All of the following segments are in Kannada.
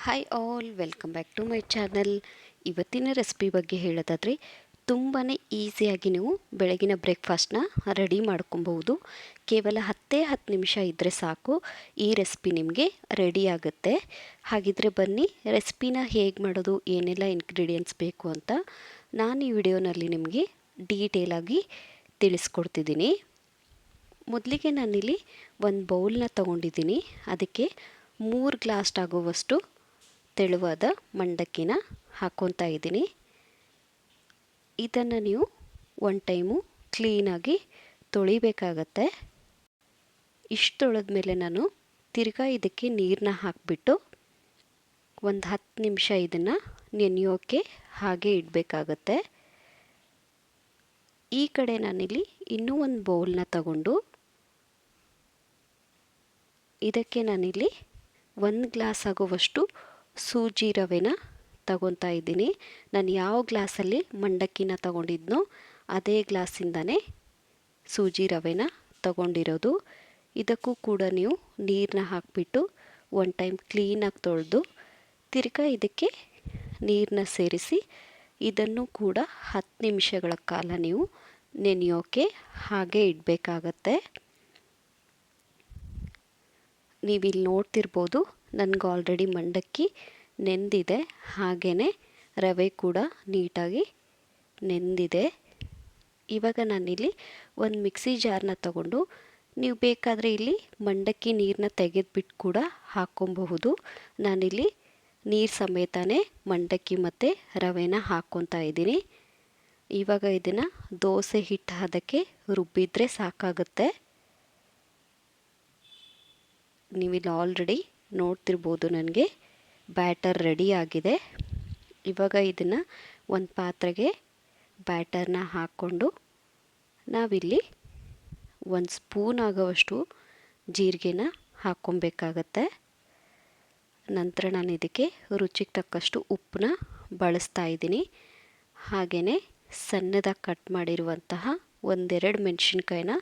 Hi all, welcome back to my channel. ಇವತ್ತಿನ ರೆಸಿಪಿ ಬಗ್ಗೆ ಹೇಳೋದಾದರೆ ತುಂಬಾ ಈಸಿಯಾಗಿ ನೀವು ಬೆಳಗಿನ ಬ್ರೇಕ್ಫಾಸ್ಟ್ನ ರೆಡಿ ಮಾಡ್ಕೊಬಹುದು. ಕೇವಲ 10 ನಿಮಿಷ ಇದ್ದರೆ ಸಾಕು, ಈ ರೆಸಿಪಿ ನಿಮಗೆ ರೆಡಿ ಆಗುತ್ತೆ. ಹಾಗಿದ್ರೆ ಬನ್ನಿ ರೆಸಿಪಿನ ಹೇಗೆ ಮಾಡೋದು, ಏನೆಲ್ಲ ಇಂಗ್ರೀಡಿಯೆಂಟ್ಸ್ ಬೇಕು ಅಂತ ನಾನು ಈ ವಿಡಿಯೋನಲ್ಲಿ ನಿಮಗೆ ಡೀಟೇಲಾಗಿ ತಿಳಿಸ್ಕೊಡ್ತಿದ್ದೀನಿ. ಮೊದಲಿಗೆ ನಾನಿಲ್ಲಿ ಒಂದು ಬೌಲ್ನ ತೊಗೊಂಡಿದ್ದೀನಿ. ಅದಕ್ಕೆ 3 ಗ್ಲಾಸ್ ಆಗುವಷ್ಟು ತೆಳುವಾದ ಮಂಡಕ್ಕಿನ ಹಾಕ್ಕೊತಾ ಇದ್ದೀನಿ. ಇದನ್ನು ನೀವು ಒನ್ ಟೈಮು ಕ್ಲೀನಾಗಿ ತೊಳಿಬೇಕಾಗತ್ತೆ. ಇಷ್ಟು ತೊಳೆದ ಮೇಲೆ ನಾನು ತಿರ್ಗಾ ಇದಕ್ಕೆ ನೀರನ್ನ ಹಾಕಿಬಿಟ್ಟು ಒಂದು 10 ನಿಮಿಷ ಇದನ್ನು ನೆನೆಯೋಕ್ಕೆ ಹಾಗೆ ಇಡಬೇಕಾಗತ್ತೆ. ಈ ಕಡೆ ನಾನಿಲ್ಲಿ ಇನ್ನೂ ಒಂದು ಬೌಲ್ನ ತಗೊಂಡು ಇದಕ್ಕೆ ನಾನಿಲ್ಲಿ 1 ಗ್ಲಾಸ್ ಆಗುವಷ್ಟು ಸೂಜಿ ರವೆನ ತಗೊತಾ ಇದ್ದೀನಿ. ನಾನು ಯಾವ ಗ್ಲಾಸಲ್ಲಿ ಮಂಡಕ್ಕಿನ ತಗೊಂಡಿದ್ನೋ ಅದೇ ಗ್ಲಾಸಿಂದನೇ ಸೂಜಿ ರವೆನ ತಗೊಂಡಿರೋದು. ಇದಕ್ಕೂ ಕೂಡ ನೀವು ನೀರನ್ನ ಹಾಕಿಬಿಟ್ಟು ಒನ್ ಟೈಮ್ ಕ್ಲೀನಾಗಿ ತೊಳೆದು ತಿರ್ಗಾ ಇದಕ್ಕೆ ನೀರನ್ನ ಸೇರಿಸಿ ಇದನ್ನು ಕೂಡ 10 ನಿಮಿಷಗಳ ಕಾಲ ನೀವು ನೆನೆಯೋಕ್ಕೆ ಹಾಗೆ ಇಡಬೇಕಾಗತ್ತೆ. ನೀವಿಲ್ಲಿ ನೋಡ್ತಿರ್ಬೋದು, ನನಗೆ ಆಲ್ರೆಡಿ ಮಂಡಕ್ಕಿ ನೆಂದಿದೆ, ಹಾಗೆಯೇ ರವೆ ಕೂಡ ನೀಟಾಗಿ ನೆಂದಿದೆ. ಇವಾಗ ನಾನಿಲ್ಲಿ ಒಂದು ಮಿಕ್ಸಿ ಜಾರ್ನ ತಗೊಂಡು, ನೀವು ಬೇಕಾದರೆ ಇಲ್ಲಿ ಮಂಡಕ್ಕಿ ನೀರನ್ನ ತೆಗೆದುಬಿಟ್ಟು ಕೂಡ ಹಾಕ್ಕೊಬಹುದು. ನಾನಿಲ್ಲಿ ನೀರು ಸಮೇತನೇ ಮಂಡಕ್ಕಿ ಮತ್ತು ರವೆನ ಹಾಕ್ಕೊತಾ ಇದ್ದೀನಿ. ಇವಾಗ ಇದನ್ನು ದೋಸೆ ಹಿಟ್ಟು ಹದಕ್ಕೆ ರುಬ್ಬಿದ್ರೆ ಸಾಕಾಗುತ್ತೆ. ನೀವಿಲ್ಲಿ ಆಲ್ರೆಡಿ ನೋಡ್ತಿರ್ಬೋದು, ನನಗೆ ಬ್ಯಾಟರ್ ರೆಡಿ ಆಗಿದೆ. ಇವಾಗ ಇದನ್ನು ಒಂದು ಪಾತ್ರೆಗೆ ಬ್ಯಾಟರ್ನ ಹಾಕ್ಕೊಂಡು ನಾವಿಲ್ಲಿ 1 ಸ್ಪೂನ್ ಆಗೋವಷ್ಟು ಜೀರಿಗೆನ ಹಾಕ್ಕೊಬೇಕಾಗತ್ತೆ. ನಂತರ ನಾನು ಇದಕ್ಕೆ ರುಚಿಗೆ ತಕ್ಕಷ್ಟು ಉಪ್ಪನ್ನ ಬಳಸ್ತಾ ಇದ್ದೀನಿ. ಹಾಗೆಯೇ ಸಣ್ಣದಾಗಿ ಕಟ್ ಮಾಡಿರುವಂತಹ 1-2 ಮೆಣಸಿನ್ಕಾಯಿನ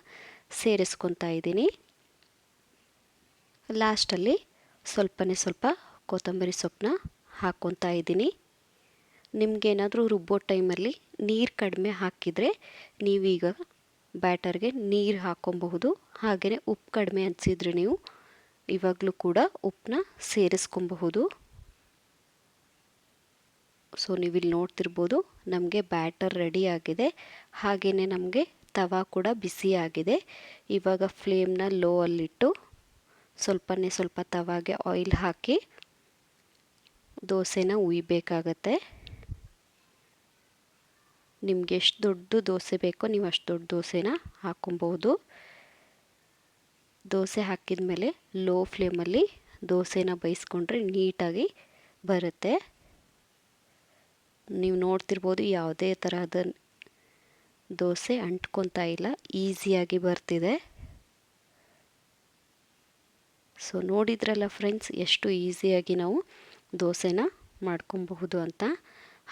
ಸೇರಿಸ್ಕೊತಾ ಇದ್ದೀನಿ. ಲಾಸ್ಟಲ್ಲಿ ಸ್ವಲ್ಪ ಕೊತ್ತಂಬರಿ ಸೊಪ್ಪನ್ನ ಹಾಕ್ಕೊತಾ ಇದ್ದೀನಿ. ನಿಮಗೇನಾದರೂ ರುಬ್ಬೋ ಟೈಮಲ್ಲಿ ನೀರು ಕಡಿಮೆ ಹಾಕಿದರೆ ನೀವೀಗ ಬ್ಯಾಟರ್ಗೆ ನೀರು ಹಾಕ್ಕೊಬಹುದು. ಹಾಗೆಯೇ ಉಪ್ಪು ಕಡಿಮೆ ಅನಿಸಿದರೆ ನೀವು ಇವಾಗಲೂ ಕೂಡ ಉಪ್ಪನ್ನ ಸೇರಿಸ್ಕೊಬಹುದು. ಸೊ ನೀವಿಲ್ಲಿ ನೋಡ್ತಿರ್ಬೋದು, ನಮಗೆ ಬ್ಯಾಟರ್ ರೆಡಿ ಆಗಿದೆ. ಹಾಗೆಯೇ ನಮಗೆ ತವಾ ಕೂಡ ಬಿಸಿ ಆಗಿದೆ. ಇವಾಗ ಫ್ಲೇಮ್ನ ಲೋ ಅಲ್ಲಿಟ್ಟು ಸ್ವಲ್ಪ ತವಾಗೆ ಆಯಿಲ್ ಹಾಕಿ ದೋಸೆನ ಉಯ್ಬೇಕಾಗತ್ತೆ. ನಿಮ್ಗೆ ಎಷ್ಟು ದೊಡ್ಡ ದೋಸೆ ಬೇಕೋ ನೀವು ಅಷ್ಟು ದೊಡ್ಡ ದೋಸೆನ ಹಾಕ್ಕೊಬಹುದು. ದೋಸೆ ಹಾಕಿದ ಮೇಲೆ ಲೋ ಫ್ಲೇಮಲ್ಲಿ ದೋಸೆನ ಬೇಯಿಸ್ಕೊಂಡ್ರೆ ನೀಟಾಗಿ ಬರುತ್ತೆ. ನೀವು ನೋಡ್ತಿರ್ಬೋದು, ಯಾವುದೇ ತರಹದ ದೋಸೆ ಅಂಟ್ಕೊತಾ ಇಲ್ಲ, ಈಸಿಯಾಗಿ ಬರ್ತಿದೆ. ಸೊ ನೋಡಿದ್ರಲ್ಲ ಫ್ರೆಂಡ್ಸ್, ಎಷ್ಟು ಈಸಿಯಾಗಿ ನಾವು ದೋಸೆನ ಮಾಡ್ಕೊಬಹುದು ಅಂತ.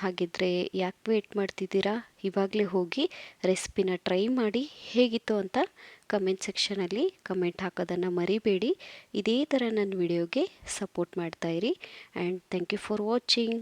ಹಾಗಿದ್ರೆ ಯಾಕೆ ವೇಟ್ ಮಾಡ್ತಿದ್ದೀರಾ, ಇವಾಗಲೇ ಹೋಗಿ ರೆಸಿಪಿನ ಟ್ರೈ ಮಾಡಿ. ಹೇಗಿತ್ತು ಅಂತ ಕಮೆಂಟ್ ಸೆಕ್ಷನಲ್ಲಿ ಕಮೆಂಟ್ ಹಾಕೋದನ್ನು ಮರಿಬೇಡಿ. ಇದೇ ಥರ ನನ್ನ ವಿಡಿಯೋಗೆ ಸಪೋರ್ಟ್ ಮಾಡ್ತಾಯಿರಿ. And thank you for watching.